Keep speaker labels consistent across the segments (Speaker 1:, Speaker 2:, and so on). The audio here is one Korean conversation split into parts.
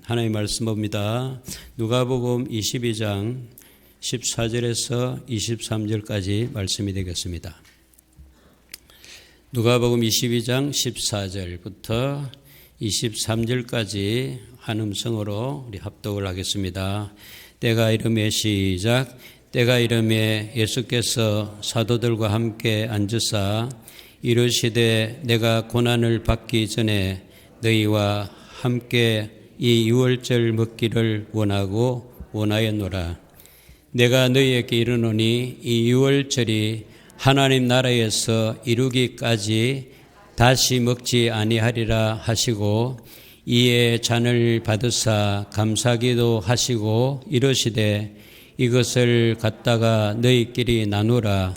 Speaker 1: 하나님 말씀 봅니다. 누가복음 22장 14절에서 23절까지 말씀이 되겠습니다. 누가복음 22장 14절부터 23절까지 한 음성으로 우리 합독을 하겠습니다. 때가 이름에 시작. 때가 이름에 예수께서 사도들과 함께 앉으사 이르시되 내가 고난을 받기 전에 너희와 함께 이 유월절 먹기를 원하였노라. 내가 너희에게 이르노니 이 유월절이 하나님 나라에서 이루기까지 다시 먹지 아니하리라 하시고 이에 잔을 받으사 감사기도 하시고 이르시되 이것을 갖다가 너희끼리 나누라.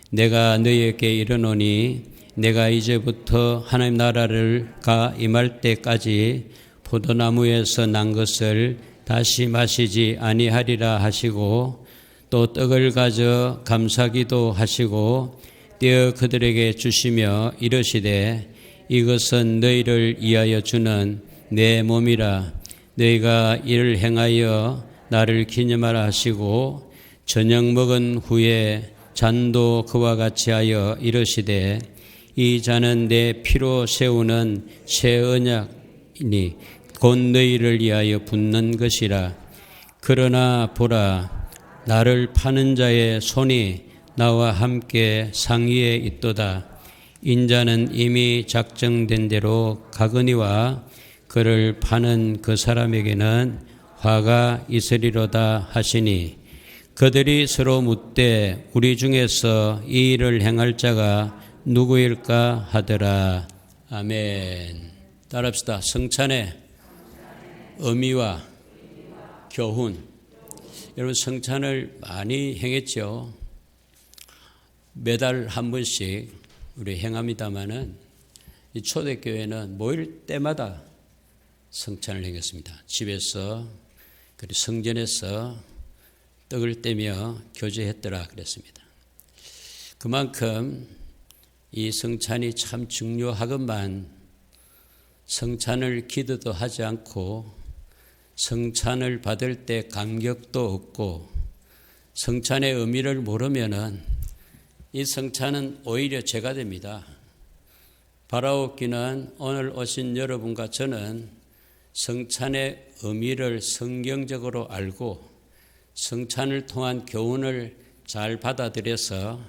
Speaker 1: 내가 너희에게 이르노니 내가 이제부터 하나님 나라를 임할 때까지 포도나무에서 난 것을 다시 마시지 아니하리라 하시고 또 떡을 가져 감사기도 하시고 떼어 그들에게 주시며 이르시되 이것은 너희를 위하여 주는 내 몸이라. 너희가 이를 행하여 나를 기념하라 하시고 저녁 먹은 후에 잔도 그와 같이 하여 이르시되 이 잔은 내 피로 세우는 새 언약이니 곧 너희를 위하여 붓는 것이라. 그러나 보라, 나를 파는 자의 손이 나와 함께 상위에 있도다. 인자는 이미 작정된 대로 가거니와 그를 파는 그 사람에게는 화가 있으리로다 하시니 그들이 서로 묻되 우리 중에서 이 일을 행할 자가 누구일까 하더라. 아멘. 따라합시다. 성찬의 의미와 교훈. 여러분 성찬을 많이 행했죠. 매달 한 번씩 우리 행합니다마는 이 초대교회는 모일 때마다 성찬을 행했습니다. 집에서 그리고 성전에서 떡을 떼며 교제했더라 그랬습니다. 그만큼 이 성찬이 참 중요하건만 성찬을 기도도 하지 않고 성찬을 받을 때 감격도 없고 성찬의 의미를 모르면은 이 성찬은 오히려 죄가 됩니다. 바라옵기는 오늘 오신 여러분과 저는 성찬의 의미를 성경적으로 알고 성찬을 통한 교훈을 잘 받아들여서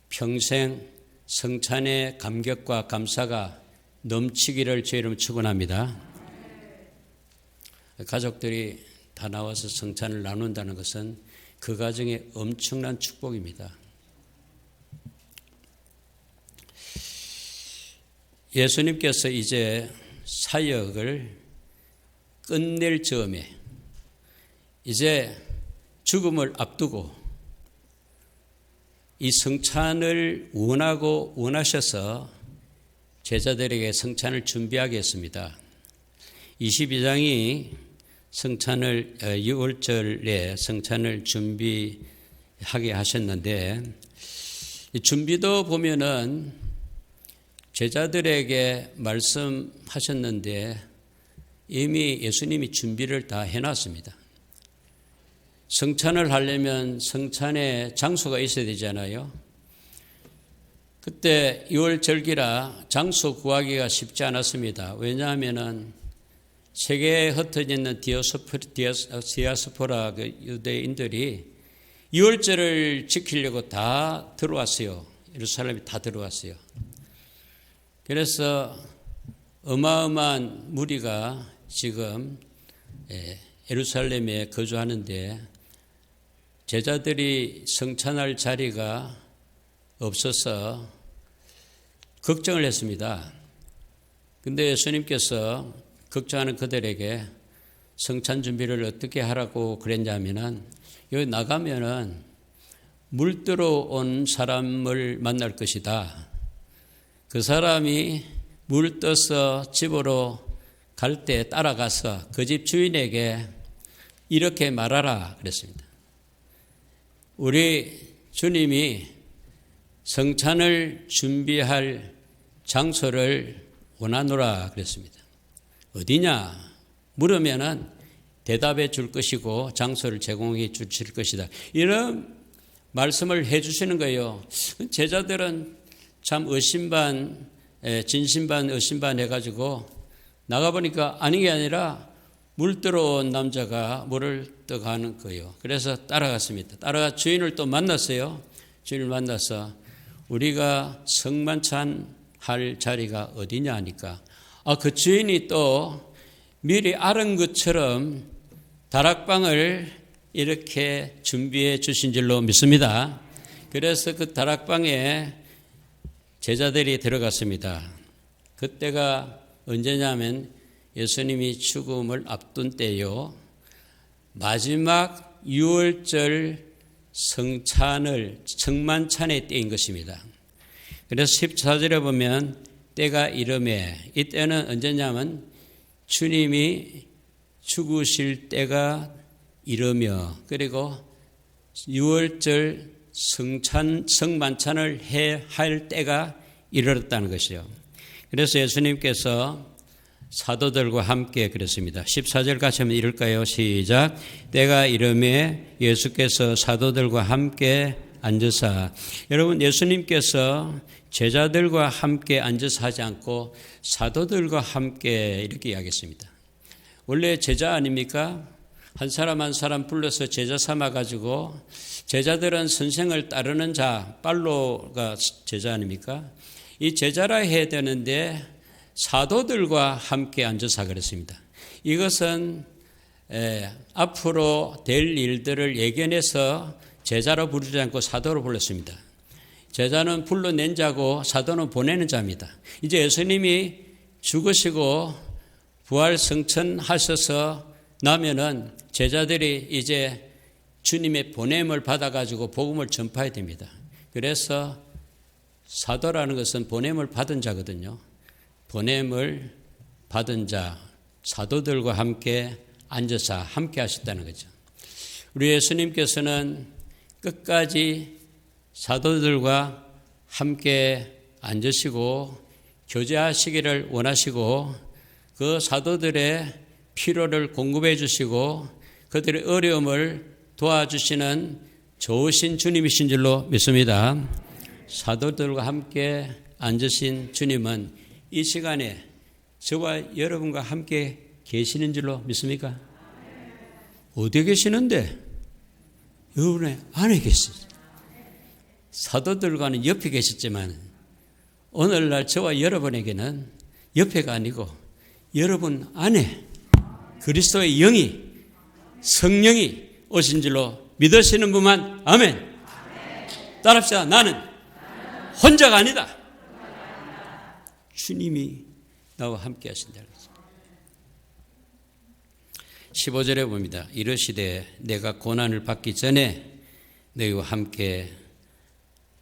Speaker 1: 평생 성찬의 감격과 감사가 넘치기를 주 이름 축원합니다. 가족들이 다 나와서 성찬을 나눈다는 것은 그 가정의 엄청난 축복입니다. 예수님께서 이제 사역을 끝낼 즈음에 이제 죽음을 앞두고 이 성찬을 원하셔서 제자들에게 성찬을 준비하게 했습니다. 22장이 성찬을 6월절에 성찬을 준비하게 하셨는데 이 준비도 보면은 제자들에게 말씀하셨는데 이미 예수님이 준비를 다 해놨습니다. 성찬을 하려면 성찬의 장소가 있어야 되잖아요. 그때 6월절기라 장소 구하기가 쉽지 않았습니다. 왜냐하면 세계에 흩어져 있는 디아스포라 유대인들이 6월절을 지키려고 다 들어왔어요. 예루살렘에 다 들어왔어요. 그래서 어마어마한 무리가 지금 예루살렘에 거주하는데 제자들이 성찬할 자리가 없어서 걱정을 했습니다. 그런데 예수님께서 걱정하는 그들에게 성찬 준비를 어떻게 하라고 그랬냐면은 여기 나가면은 물들어 온 사람을 만날 것이다. 그 사람이 물 떠서 집으로 갈 때 따라가서 그 집 주인에게 이렇게 말하라 그랬습니다. 우리 주님이 성찬을 준비할 장소를 원하노라 그랬습니다. 어디냐? 물으면은 대답해 줄 것이고 장소를 제공해 주실 것이다. 이런 말씀을 해 주시는 거예요. 제자들은 참 의심반, 진심반, 의심반 해가지고 나가보니까 아닌 게 아니라 물 들어온 남자가 물을 떠가는 거예요. 그래서 따라갔습니다. 따라가 주인을 또 만났어요. 주인을 만나서 우리가 성만찬 할 자리가 어디냐 하니까 그 주인이 또 미리 알은 것처럼 다락방을 이렇게 준비해 주신 줄로 믿습니다. 그래서 그 다락방에 제자들이 들어갔습니다. 그때가 언제냐면 예수님이 죽음을 앞둔 때요. 마지막 유월절 성만찬의 때인 것입니다. 그래서 14절에 보면 때가 이름에, 이때는 언제냐면 주님이 죽으실 때가 이르며 그리고 유월절 성만찬을 할 때가 이르렀다는 것이요. 그래서 예수님께서 사도들과 함께 그랬습니다. 14절 같이 하면 이럴까요? 시작. 때가 이르매 예수께서 사도들과 함께 앉으사. 여러분, 예수님께서 제자들과 함께 앉아서 하지 않고 사도들과 함께 이렇게 이야기했습니다. 원래 제자 아닙니까? 한 사람 한 사람 불러서 제자 삼아가지고 제자들은 선생을 따르는 자, 빨로가 제자 아닙니까? 이 제자라 해야 되는데 사도들과 함께 앉아서 그랬습니다. 이것은 앞으로 될 일들을 예견해서 제자로 부르지 않고 사도로 불렀습니다. 제자는 불러낸 자고 사도는 보내는 자입니다. 이제 예수님이 죽으시고 부활 성천하셔서 나면은 제자들이 이제 주님의 보냄을 받아가지고 복음을 전파해야 됩니다. 그래서 사도라는 것은 보냄을 받은 자거든요. 보냄을 받은 자, 사도들과 함께 앉아서 함께 하셨다는 거죠. 우리 예수님께서는 끝까지 사도들과 함께 앉으시고 교제하시기를 원하시고 그 사도들의 필요를 공급해 주시고 그들의 어려움을 도와주시는 좋으신 주님이신 줄로 믿습니다. 사도들과 함께 앉으신 주님은 이 시간에 저와 여러분과 함께 계시는 줄로 믿습니까? 어디에 계시는데? 여러분의 안에 계시죠. 사도들과는 옆에 계셨지만 오늘날 저와 여러분에게는 옆에가 아니고 여러분 안에 그리스도의 영이 성령이 오신 줄로 믿으시는 분만 아멘. 따라합시다. 나는 혼자가 아니다. 주님이 나와 함께 하신다는 거죠. 15절에 봅니다. 이르시되 내가 고난을 받기 전에 너희와 함께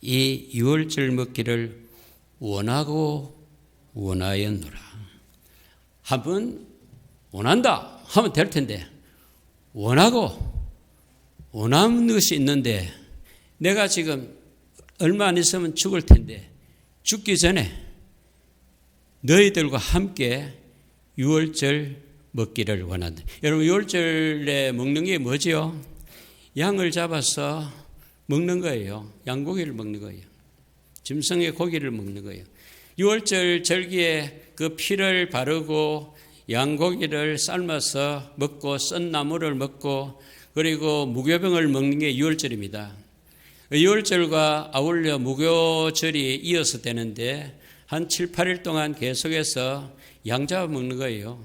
Speaker 1: 이 유월절 먹기를 원하고 원하였노라. 한번 원한다 하면 될 텐데 원하고 원하는 것이 있는데 내가 지금 얼마 안 있으면 죽을 텐데 죽기 전에 너희들과 함께 유월절 먹기를 원한다. 여러분 유월절에 먹는 게 뭐지요? 양을 잡아서 먹는 거예요. 양고기를 먹는 거예요. 짐승의 고기를 먹는 거예요. 유월절 절기에 그 피를 바르고 양고기를 삶아서 먹고 썬 나물을 먹고 그리고 무교병을 먹는 게 유월절입니다. 유월절과 아울러 무교절이 이어서 되는데 한 7, 8일 동안 계속해서 양 잡아 먹는 거예요.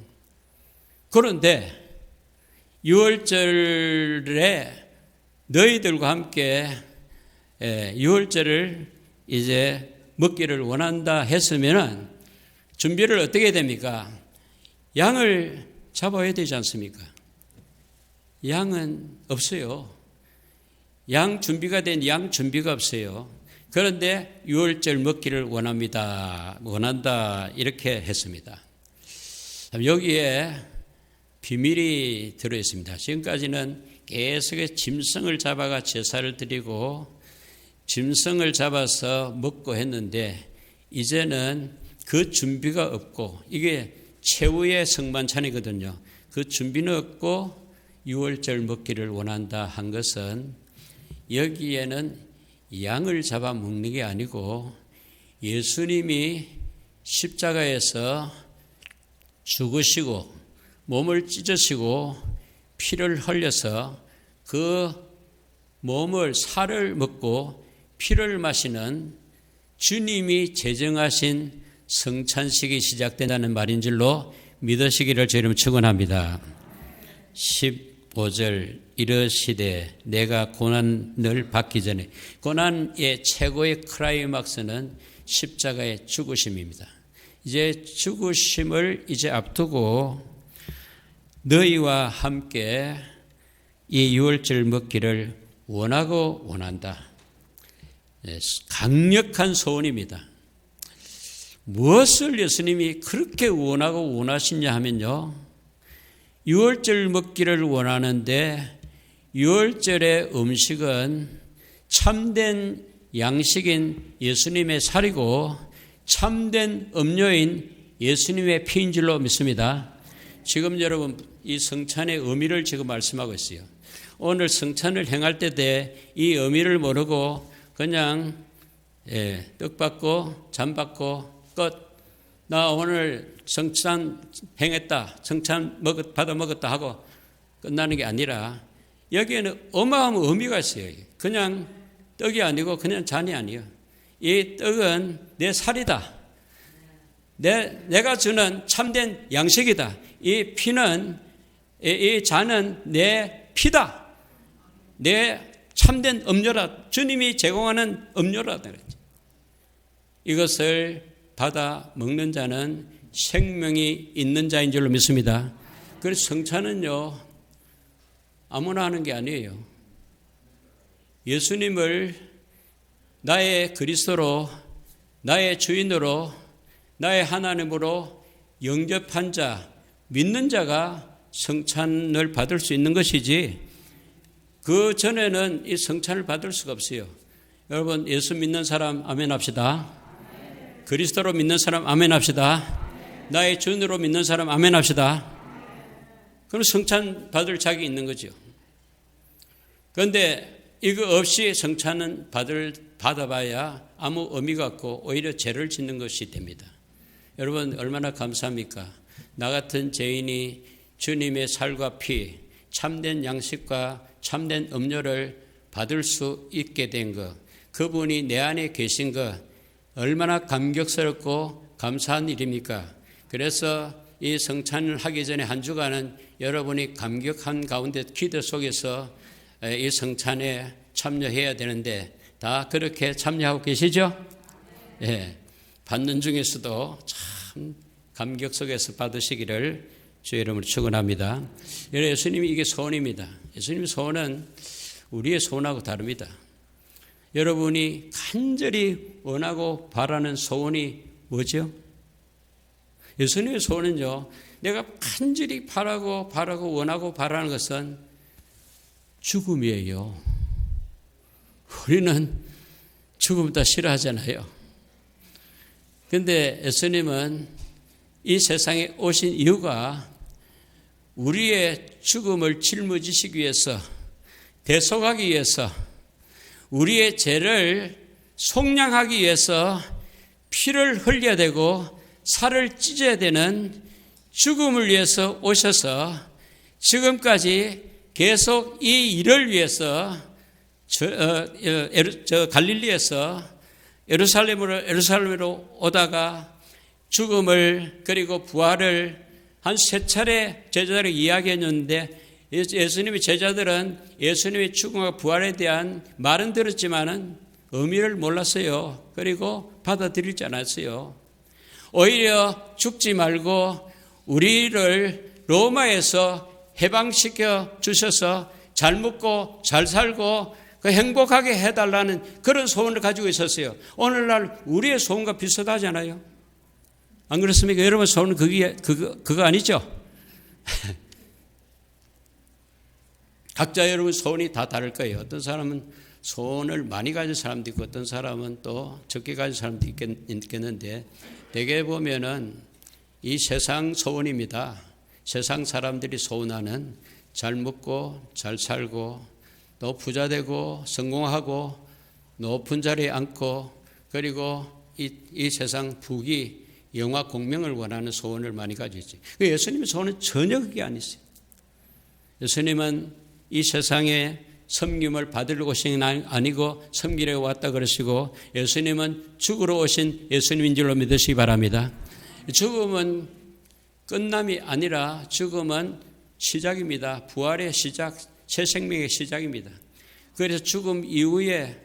Speaker 1: 그런데 유월절에 너희들과 함께 유월절을 이제 먹기를 원한다 했으면은 준비를 어떻게 됩니까? 양을 잡아야 되지 않습니까? 양은 없어요. 양 준비가 된 양 준비가 없어요. 그런데 유월절 먹기를 원한다 이렇게 했습니다. 여기에 비밀이 들어있습니다. 지금까지는 계속해서 짐승을 잡아가 제사를 드리고 짐승을 잡아서 먹고 했는데 이제는 그 준비가 없고 이게 최후의 성만찬이거든요. 그 준비는 없고 유월절 먹기를 원한다 한 것은 여기에는 양을 잡아 먹는 게 아니고 예수님이 십자가에서 죽으시고 몸을 찢으시고 피를 흘려서 그 몸을 살을 먹고 피를 마시는 주님이 제정하신 성찬식이 시작된다는 말인 줄로 믿으시기를 제 이름으로 축원합니다. 15절 이르시되 내가 고난을 받기 전에 고난의 최고의 클라이막스는 십자가의 죽으심입니다. 이제 죽으심을 이제 앞두고 너희와 함께 이 유월절 먹기를 원하고 원한다. 강력한 소원입니다. 무엇을 예수님이 그렇게 원하고 원하시냐 하면요. 유월절 먹기를 원하는데 유월절의 음식은 참된 양식인 예수님의 살이고 참된 음료인 예수님의 피인 줄로 믿습니다. 지금 여러분 이 성찬의 의미를 지금 말씀하고 있어요. 오늘 성찬을 행할 때 이 의미를 모르고 그냥 떡 받고 잠 받고 끝. 나 오늘 성찬 행했다. 성찬 받아 먹었다 하고 끝나는 게 아니라 여기에는 어마어마한 의미가 있어요. 그냥 떡이 아니고 그냥 잔이 아니에요. 이 떡은 내 살이다. 내가 주는 참된 양식이다. 이 피는 이 잔은 내 피다. 내 참된 음료라. 주님이 제공하는 음료라. 이것을 받아 먹는 자는 생명이 있는 자인 줄로 믿습니다. 그래서 성찬은요 아무나 하는 게 아니에요. 예수님을 나의 그리스도로, 나의 주인으로, 나의 하나님으로 영접한 자, 믿는 자가 성찬을 받을 수 있는 것이지 그 전에는 이 성찬을 받을 수가 없어요. 여러분 예수 믿는 사람 아멘 합시다. 그리스도로 믿는 사람 아멘 합시다. 나의 주인으로 믿는 사람 아멘 합시다. 그럼 성찬 받을 자격이 있는 거죠. 그런데 이거 없이 성찬은 받아봐야 아무 의미가 없고 오히려 죄를 짓는 것이 됩니다. 여러분 얼마나 감사합니까? 나 같은 죄인이 주님의 살과 피, 참된 양식과 참된 음료를 받을 수 있게 된 것, 그분이 내 안에 계신 것 얼마나 감격스럽고 감사한 일입니까? 그래서 이 성찬을 하기 전에 한 주간은 여러분이 감격한 가운데 기도 속에서 이 성찬에 참여해야 되는데 다 그렇게 참여하고 계시죠? 예, 받는 중에서도 참 감격 속에서 받으시기를 주의 이름으로 축원합니다. 예수님이 이게 소원입니다. 예수님의 소원은 우리의 소원하고 다릅니다. 여러분이 간절히 원하고 바라는 소원이 뭐죠? 예수님의 소원은요, 내가 간절히 바라고 원하고 바라는 것은 죽음이에요. 우리는 죽음 다 싫어하잖아요. 그런데 예수님은 이 세상에 오신 이유가 우리의 죽음을 짊어지시기 위해서, 대속하기 위해서, 우리의 죄를 속량하기 위해서 피를 흘려야 되고 살을 찢어야 되는 죽음을 위해서 오셔서 지금까지 계속 이 일을 위해서 갈릴리에서 예루살렘으로 오다가 죽음을 그리고 부활을 한 3차례 제자들에게 이야기했는데 예수님의 제자들은 예수님의 죽음과 부활에 대한 말은 들었지만은 의미를 몰랐어요. 그리고 받아들이지 않았어요. 오히려 죽지 말고 우리를 로마에서 해방시켜 주셔서 잘 먹고 잘 살고 행복하게 해달라는 그런 소원을 가지고 있었어요. 오늘날 우리의 소원과 비슷하잖아요. 안 그렇습니까? 여러분 소원은 그거 아니죠? 각자 여러분 소원이 다 다를 거예요. 어떤 사람은 소원을 많이 가진 사람도 있고 어떤 사람은 또 적게 가진 사람도 있겠는데 대개 보면은 이 세상 소원입니다. 세상 사람들이 소원하는 잘 먹고 잘 살고 또 부자 되고 성공하고 높은 자리에 앉고 그리고 이 세상 부귀 영화 공명을 원하는 소원을 많이 가지고 있지. 예수님의 소원은 전혀 그게 아니세요. 예수님은 이 세상에 섬김을 받으러 오신 아니고 섬기러 왔다 그러시고 예수님은 죽으러 오신 예수님인 줄로 믿으시기 바랍니다. 죽음은 끝남이 아니라 죽음은 시작입니다. 부활의 시작, 새 생명의 시작입니다. 그래서 죽음 이후에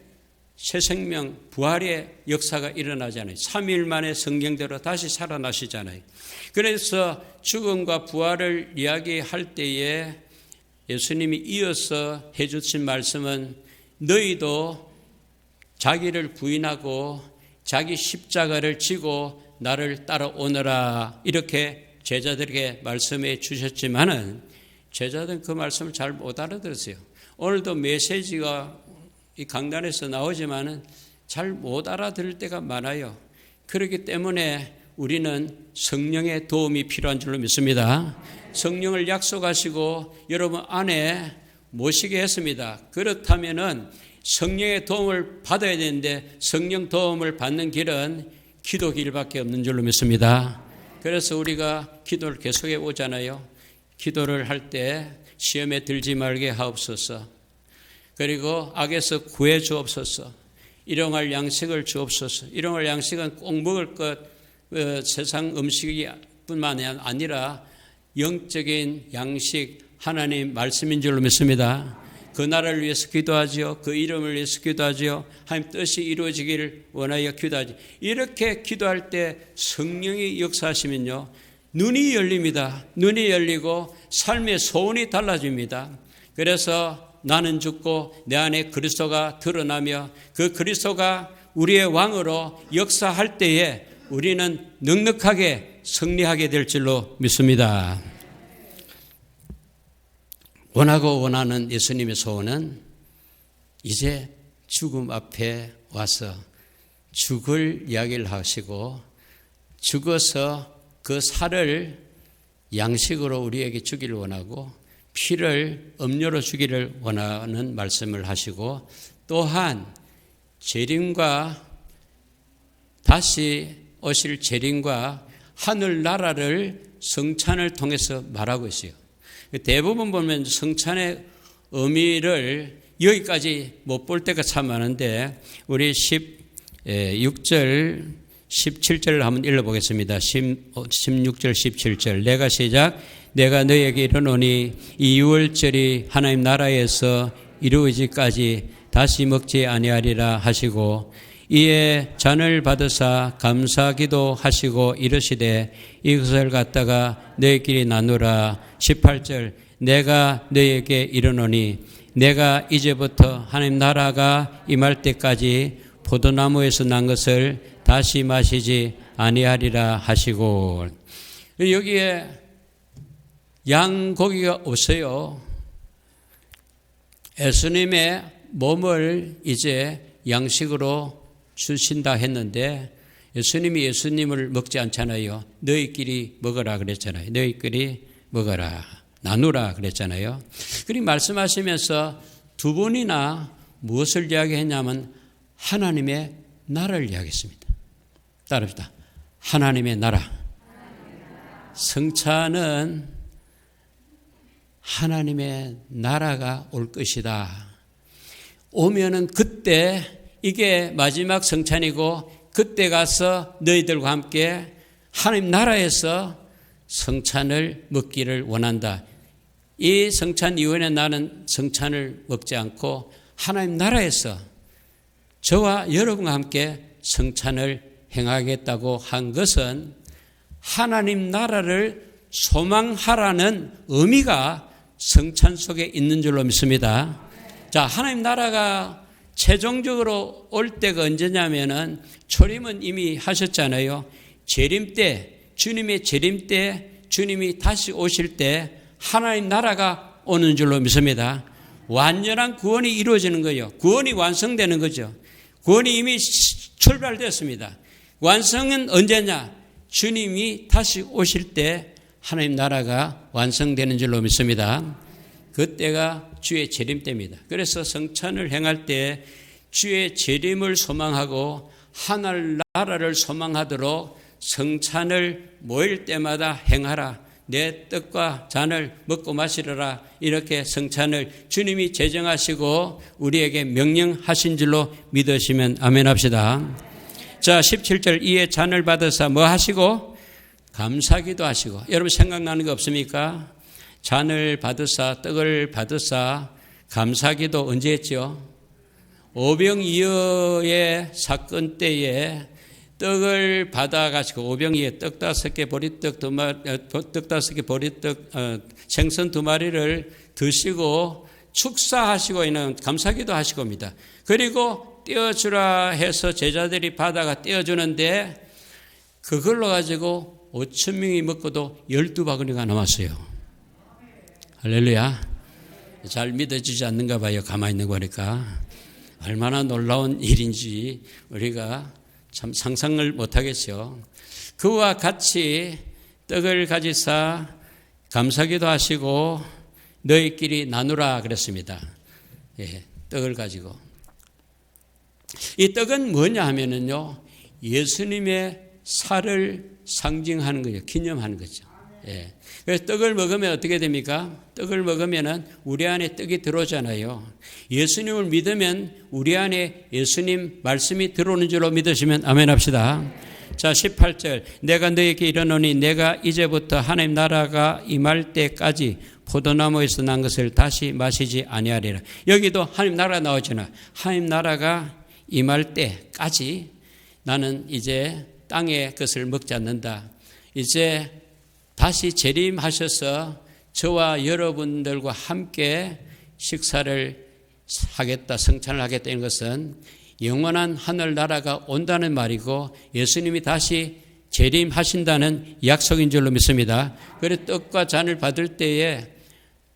Speaker 1: 새 생명, 부활의 역사가 일어나잖아요. 3일 만에 성경대로 다시 살아나시잖아요. 그래서 죽음과 부활을 이야기할 때에 예수님이 이어서 해주신 말씀은 너희도 자기를 부인하고 자기 십자가를 지고 나를 따라오너라 이렇게 제자들에게 말씀해 주셨지만은 제자들은 그 말씀을 잘 못 알아들었어요. 오늘도 메시지가 이 강단에서 나오지만은 잘 못 알아들을 때가 많아요. 그렇기 때문에 우리는 성령의 도움이 필요한 줄로 믿습니다. 성령을 약속하시고 여러분 안에 모시게 했습니다. 그렇다면은 성령의 도움을 받아야 되는데 성령 도움을 받는 길은 기도 길밖에 없는 줄로 믿습니다. 그래서 우리가 기도를 계속해 오잖아요. 기도를 할 때 시험에 들지 말게 하옵소서. 그리고 악에서 구해 주옵소서. 일용할 양식을 주옵소서. 일용할 양식은 꼭 먹을 것, 세상 음식이 뿐만 아니라 영적인 양식 하나님 말씀인 줄로 믿습니다. 그 나라를 위해서 기도하지요. 그 이름을 위해서 기도하지요. 하나님 뜻이 이루어지기를 원하여 기도하지. 이렇게 기도할 때 성령이 역사하시면요. 눈이 열립니다. 눈이 열리고 삶의 소원이 달라집니다. 그래서 나는 죽고 내 안에 그리스도가 드러나며 그 그리스도가 우리의 왕으로 역사할 때에 우리는 넉넉하게 승리하게 될 줄로 믿습니다. 원하고 원하는 예수님의 소원은 이제 죽음 앞에 와서 죽을 이야기를 하시고 죽어서 그 살을 양식으로 우리에게 주기를 원하고 피를 음료로 주기를 원하는 말씀을 하시고 또한 재림과 다시 오실 재림과 하늘나라를 성찬을 통해서 말하고 있어요. 대부분 보면 성찬의 의미를 여기까지 못 볼 때가 참 많은데 우리 16절 17절을 한번 읽어보겠습니다. 16절 17절 내가 시작 내가 너에게 이르노니 이 유월절이 하나님 나라에서 이루어지기까지 다시 먹지 아니하리라 하시고 이에 잔을 받으사 감사기도 하시고 이르시되 이것을 갖다가 너희끼리 나누라. 18절 내가 너희에게 이르노니 내가 이제부터 하나님 나라가 임할 때까지 포도나무에서 난 것을 다시 마시지 아니하리라 하시고 여기에 양고기가 없어요. 예수님의 몸을 이제 양식으로 주신다 했는데 예수님이 예수님을 먹지 않잖아요. 너희끼리 먹어라 그랬잖아요. 너희끼리 먹어라. 나누라 그랬잖아요. 그리고 말씀하시면서 두 번이나 무엇을 이야기했냐면 하나님의 나라를 이야기했습니다. 따릅시다. 하나님의 나라. 성찬은 하나님의 나라가 올 것이다. 오면은 그때 이게 마지막 성찬이고 그때 가서 너희들과 함께 하나님 나라에서 성찬을 먹기를 원한다. 이 성찬 이후에 나는 성찬을 먹지 않고 하나님 나라에서 저와 여러분과 함께 성찬을 행하겠다고 한 것은 하나님 나라를 소망하라는 의미가 성찬 속에 있는 줄로 믿습니다. 자, 하나님 나라가 최종적으로 올 때가 언제냐면은 초림은 이미 하셨잖아요. 재림 때, 주님의 재림 때, 주님이 다시 오실 때 하나님 나라가 오는 줄로 믿습니다. 완전한 구원이 이루어지는 거예요. 구원이 완성되는 거죠. 구원이 이미 출발됐습니다. 완성은 언제냐? 주님이 다시 오실 때 하나님 나라가 완성되는 줄로 믿습니다. 그때가 주의 재림 때입니다. 그래서 성찬을 행할 때 주의 재림을 소망하고 하늘 나라를 소망하도록 성찬을 모일 때마다 행하라. 내 떡과 잔을 먹고 마시라. 이렇게 성찬을 주님이 제정하시고 우리에게 명령하신 줄로 믿으시면 아멘 합시다. 자, 17절 이에 잔을 받으사 뭐 하시고? 감사기도 하시고. 여러분 생각나는 거 없습니까? 잔을 받으사 떡을 받으사 감사기도 언제 했죠? 오병이어의 사건 때에 떡을 받아가지고 오병이에 떡 5개 보리떡 떡 5개 보리떡 생선 2마리를 드시고 축사하시고 있는 감사기도 하시고입니다. 그리고 떼어주라 해서 제자들이 받아가 떼어주는데 그걸로 가지고 5,000명이 먹고도 12바구니가 남았어요. 할렐루야. 잘 믿어지지 않는가 봐요. 가만히 있는 거니까. 얼마나 놀라운 일인지 우리가 참 상상을 못하겠죠. 그와 같이 떡을 가지사 감사기도 하시고 너희끼리 나누라 그랬습니다. 예, 떡을 가지고. 이 떡은 뭐냐 하면은요, 예수님의 살을 상징하는 거예요. 기념하는 거죠. 예. 그래서 떡을 먹으면 어떻게 됩니까? 떡을 먹으면은 우리 안에 떡이 들어오잖아요. 예수님을 믿으면 우리 안에 예수님 말씀이 들어오는 줄로 믿으시면 아멘 합시다. 자, 18절. 내가 너에게 이르노니 내가 이제부터 하나님 나라가 임할 때까지 포도나무에서 난 것을 다시 마시지 아니하리라. 여기도 하나님 나라가 나오잖아. 하나님 나라가 임할 때까지 나는 이제 땅의 것을 먹지 않는다. 이제 다시 재림하셔서 저와 여러분들과 함께 식사를 하겠다, 성찬을 하겠다는 것은 영원한 하늘나라가 온다는 말이고 예수님이 다시 재림하신다는 약속인 줄로 믿습니다. 그래서 떡과 잔을 받을 때에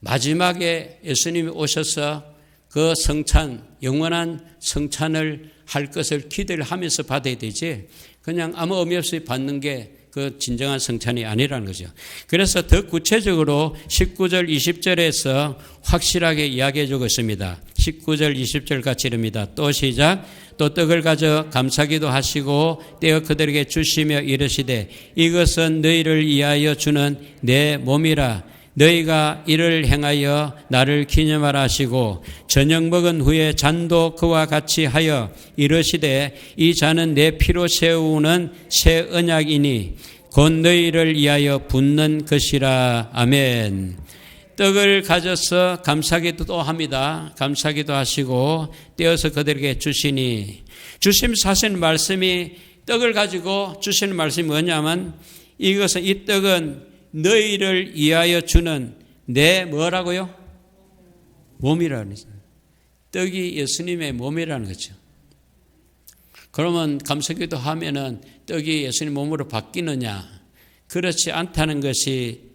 Speaker 1: 마지막에 예수님이 오셔서 그 성찬, 영원한 성찬을 할 것을 기대를 하면서 받아야 되지 그냥 아무 의미 없이 받는 게 그 진정한 성찬이 아니라는 거죠. 그래서 더 구체적으로 19절 20절에서 확실하게 이야기해 주고 있습니다. 19절 20절 같이 이릅니다. 또 시작. 또 떡을 가져 감사기도 하시고 떼어 그들에게 주시며 이르시되 이것은 너희를 위하여 주는 내 몸이라. 너희가 이를 행하여 나를 기념하라 하시고 저녁 먹은 후에 잔도 그와 같이 하여 이르시되 이 잔은 내 피로 세우는 새 언약이니 곧 너희를 위하여 붓는 것이라. 아멘. 떡을 가져서 감사기도 또 합니다. 감사기도 하시고 떼어서 그들에게 주시니 주시면서 하시는 말씀이 떡을 가지고 주시는 말씀이 뭐냐면 이것은 이 떡은 너희를 위하여 주는 내 뭐라고요? 몸이라는 거죠. 떡이 예수님의 몸이라는 거죠. 그러면 감사기도 하면은 떡이 예수님 몸으로 바뀌느냐? 그렇지 않다는 것이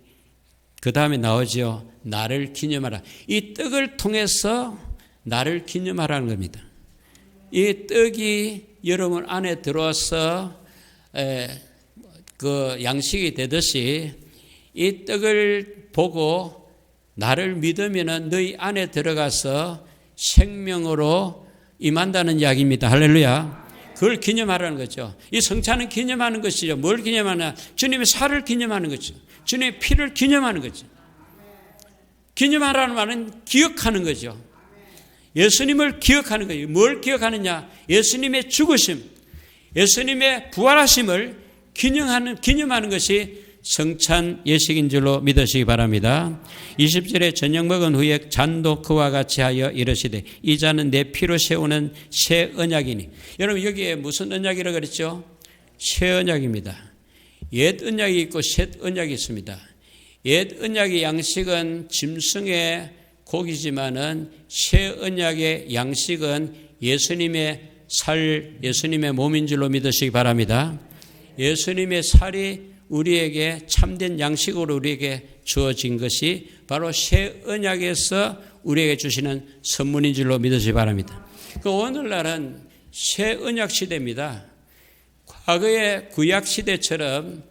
Speaker 1: 그 다음에 나오죠. 나를 기념하라. 이 떡을 통해서 나를 기념하라는 겁니다. 이 떡이 여러분 안에 들어와서 그 양식이 되듯이 이 떡을 보고 나를 믿으면 너희 안에 들어가서 생명으로 임한다는 이야기입니다. 할렐루야. 그걸 기념하라는 거죠. 이 성찬은 기념하는 것이죠. 뭘 기념하냐? 주님의 살을 기념하는 거죠. 주님의 피를 기념하는 거죠. 기념하라는 말은 기억하는 거죠. 예수님을 기억하는 거예요. 뭘 기억하느냐? 예수님의 죽으심, 예수님의 부활하심을 기념하는 것이 성찬 예식인 줄로 믿으시기 바랍니다. 20절에 저녁 먹은 후에 잔도 그와 같이 하여 이르시되 이 잔은 내 피로 세우는 새 언약이니. 여러분 여기에 무슨 언약이라고 그랬죠? 새 언약입니다. 옛 언약이 있고 새 언약이 있습니다. 옛 언약의 양식은 짐승의 고기지만은 새 언약의 양식은 예수님의 살, 예수님의 몸인 줄로 믿으시기 바랍니다. 예수님의 살이 우리에게 참된 양식으로 우리에게 주어진 것이 바로 새 언약에서 우리에게 주시는 선물인 줄로 믿으시기 바랍니다. 그 오늘날은 새 언약 시대입니다. 과거의 구약 시대처럼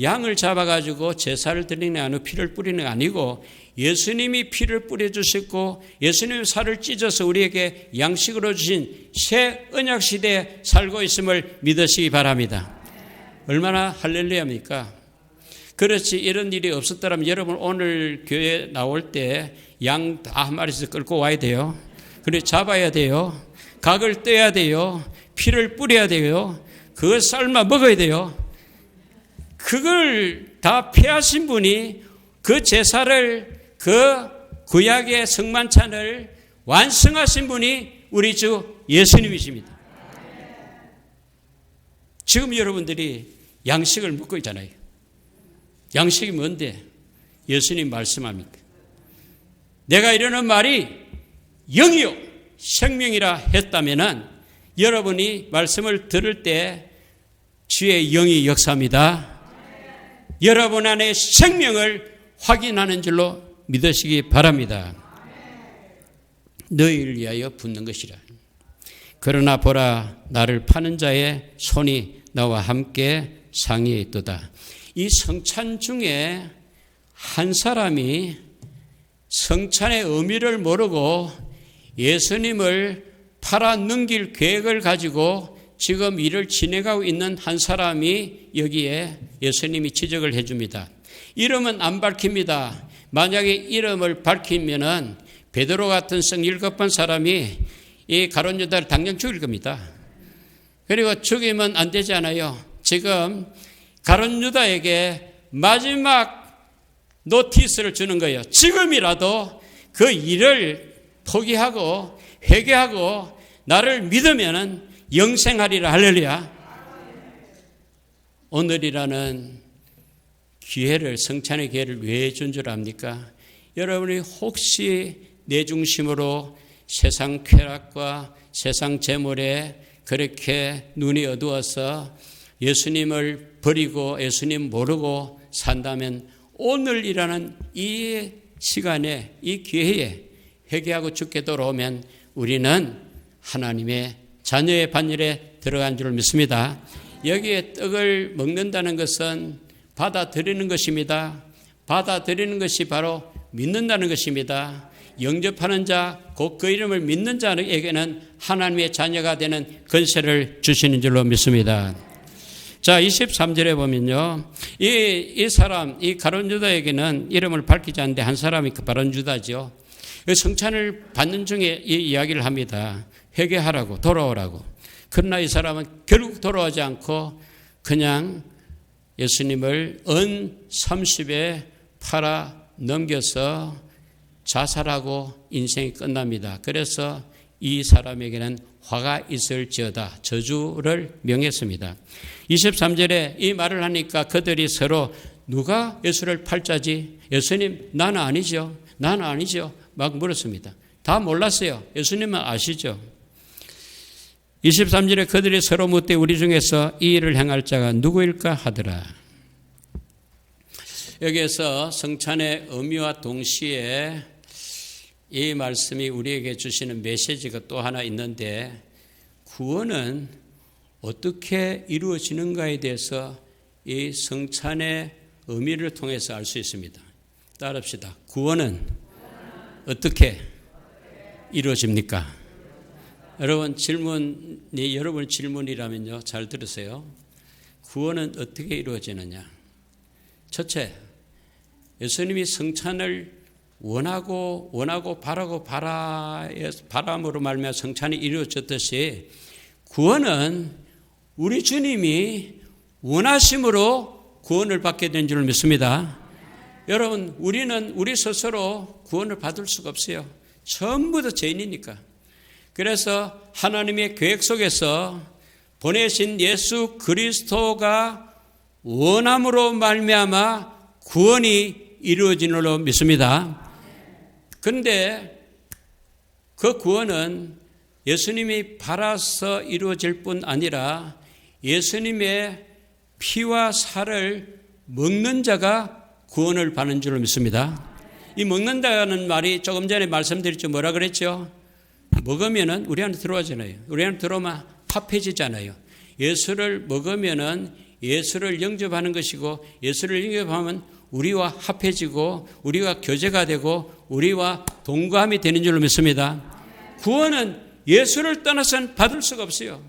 Speaker 1: 양을 잡아가지고 제사를 드리는 게 아니고 피를 뿌리는 게 아니고 예수님이 피를 뿌려주셨고 예수님의 살을 찢어서 우리에게 양식으로 주신 새 언약 시대에 살고 있음을 믿으시기 바랍니다. 얼마나 할렐루야입니까? 그렇지 이런 일이 없었더라면 여러분 오늘 교회 나올 때 양 다 한 마리씩 끌고 와야 돼요. 그리고 잡아야 돼요. 각을 떼야 돼요. 피를 뿌려야 돼요. 그걸 삶아 먹어야 돼요. 그걸 다 피하신 분이 그 제사를 그 구약의 성만찬을 완성하신 분이 우리 주 예수님이십니다. 지금 여러분들이 양식을 먹고 있잖아요. 양식이 뭔데? 예수님 말씀합니까? 내가 이러는 말이 영이요 생명이라 했다면은 여러분이 말씀을 들을 때 주의 영이 역사합니다. 여러분 안에 생명을 확인하는 줄로 믿으시기 바랍니다. 너희를 위하여 붙는 것이라. 그러나 보라 나를 파는 자의 손이 나와 함께 상위에 있도다. 이 성찬 중에 한 사람이 성찬의 의미를 모르고 예수님을 팔아 넘길 계획을 가지고 지금 일을 진행하고 있는 한 사람이 여기에 예수님이 지적을 해줍니다. 이름은 안 밝힙니다. 만약에 이름을 밝히면은 베드로 같은 성 7번 사람이 이 가룟 유다를 당장 죽일 겁니다. 그리고 죽이면 안 되잖아요. 지금 가룟 유다에게 마지막 노티스를 주는 거예요. 지금이라도 그 일을 포기하고 회개하고 나를 믿으면은 영생하리라. 할렐루야. 오늘이라는 기회를 성찬의 기회를 왜 준 줄 압니까? 여러분이 혹시 내 중심으로 세상 쾌락과 세상 재물에 그렇게 눈이 어두워서 예수님을 버리고 예수님 모르고 산다면 오늘이라는 이 시간에 이 기회에 회개하고 죽게 돌아오면 우리는 하나님의 자녀의 반열에 들어간 줄 믿습니다. 여기에 떡을 먹는다는 것은 받아들이는 것입니다. 받아들이는 것이 바로 믿는다는 것입니다. 영접하는 자, 곧 그 이름을 믿는 자에게는 하나님의 자녀가 되는 권세를 주시는 줄로 믿습니다. 자, 23절에 보면요. 이 사람, 이 가룟 유다에게는 이름을 밝히지 않는데 한 사람이 그 가룟 유다죠. 성찬을 받는 중에 이 이야기를 합니다. 회개하라고, 돌아오라고. 그러나 이 사람은 결국 돌아오지 않고 그냥 예수님을 은 30에 팔아 넘겨서 자살하고 인생이 끝납니다. 그래서 이 사람에게는 화가 있을지어다 저주를 명했습니다. 23절에 이 말을 하니까 그들이 서로 누가 예수를 팔자지? 예수님 나는 아니죠. 나는 아니죠. 막 물었습니다. 다 몰랐어요. 예수님은 아시죠. 23절에 그들이 서로 묻되 우리 중에서 이 일을 행할 자가 누구일까 하더라. 여기에서 성찬의 의미와 동시에 이 말씀이 우리에게 주시는 메시지가 또 하나 있는데 구원은 어떻게 이루어지는가에 대해서 이 성찬의 의미를 통해서 알 수 있습니다. 따라합시다. 구원은 어떻게 이루어집니까? 여러분 여러분 질문이라면요. 잘 들으세요. 구원은 어떻게 이루어지느냐? 첫째, 예수님이 성찬을 원하고 바람으로 말미암아 성찬이 이루어졌듯이 구원은 우리 주님이 원하심으로 구원을 받게 된 줄 믿습니다. 여러분, 우리는 우리 스스로 구원을 받을 수가 없어요. 전부 다 죄인이니까. 그래서 하나님의 계획 속에서 보내신 예수 그리스도가 원함으로 말미암아 구원이 이루어지는 걸로 믿습니다. 그런데 그 구원은 예수님이 바라서 이루어질 뿐 아니라 예수님의 피와 살을 먹는 자가 구원을 받는 줄로 믿습니다. 이 먹는다는 말이 조금 전에 말씀드렸죠. 뭐라 그랬죠? 먹으면은 우리 안에 들어오잖아요. 우리 안에 들어오면 합해지잖아요. 예수를 먹으면은 예수를 영접하는 것이고 예수를 영접하면 우리와 합해지고 우리가 교제가 되고 우리와 동감이 되는 줄로 믿습니다. 구원은 예수를 떠나서는 받을 수가 없어요.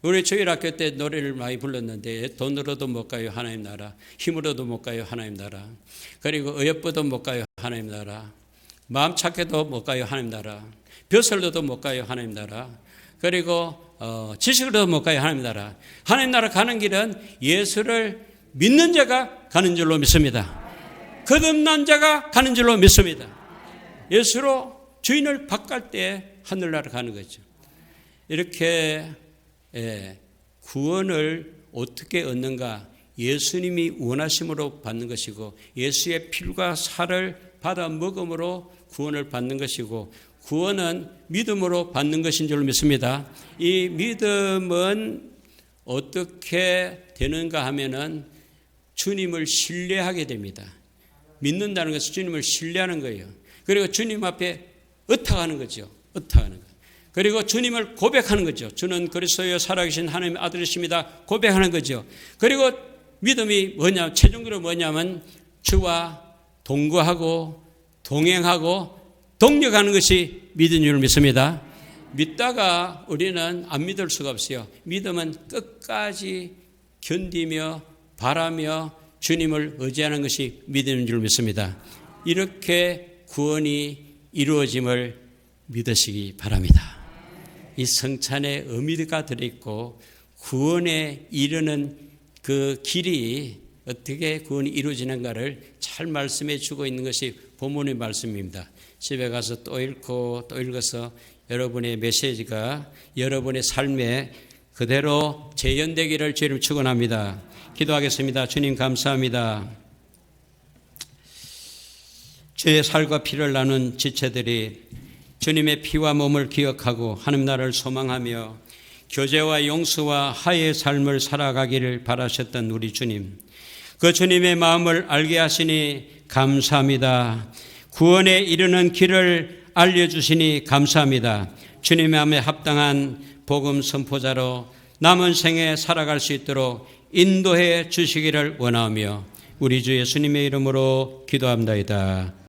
Speaker 1: 우리 주일학교 때 노래를 많이 불렀는데 돈으로도 못 가요 하나님 나라, 힘으로도 못 가요 하나님 나라, 그리고 의협보도 못 가요 하나님 나라, 마음 착해도 못 가요 하나님 나라, 벼슬로도 못 가요 하나님 나라, 그리고 지식으로도 못 가요 하나님 나라. 하나님 나라 가는 길은 예수를 믿는 자가 가는 줄로 믿습니다. 거듭난 자가 가는 줄로 믿습니다. 예수로 주인을 바꿀 때 하늘나라 가는 거죠. 이렇게 구원을 어떻게 얻는가? 예수님이 원하심으로 받는 것이고 예수의 피와 살을 받아 먹음으로 구원을 받는 것이고 구원은 믿음으로 받는 것인 줄 믿습니다. 이 믿음은 어떻게 되는가 하면은 주님을 신뢰하게 됩니다. 믿는다는 것은 주님을 신뢰하는 거예요. 그리고 주님 앞에 의탁하는 거죠. 의탁하는 거. 그리고 주님을 고백하는 거죠. 주는 그리스도여 살아계신 하나님의 아들이십니다. 고백하는 거죠. 그리고 믿음이 뭐냐, 최종적으로 뭐냐면 주와 동거하고 동행하고 동력하는 것이 믿음인 줄 믿습니다. 믿다가 우리는 안 믿을 수가 없어요. 믿음은 끝까지 견디며 바라며 주님을 의지하는 것이 믿음인 줄 믿습니다. 이렇게 구원이 이루어짐을 믿으시기 바랍니다. 이 성찬에 의미가 들어있고 구원에 이르는 그 길이 어떻게 구원이 이루어지는가를 잘 말씀해 주고 있는 것이 본문의 말씀입니다. 집에 가서 또 읽고 또 읽어서 여러분의 메시지가 여러분의 삶에 그대로 재현되기를 주님 축원합니다. 기도하겠습니다. 주님 감사합니다. 주의 살과 피를 나눈 지체들이 주님의 피와 몸을 기억하고 하나님 나라를 소망하며 교제와 용서와 화해의 삶을 살아가기를 바라셨던 우리 주님, 그 주님의 마음을 알게 하시니 감사합니다. 구원에 이르는 길을 알려주시니 감사합니다. 주님의 마음에 합당한 복음 선포자로 남은 생에 살아갈 수 있도록 인도해 주시기를 원하며 우리 주 예수님의 이름으로 기도합니다.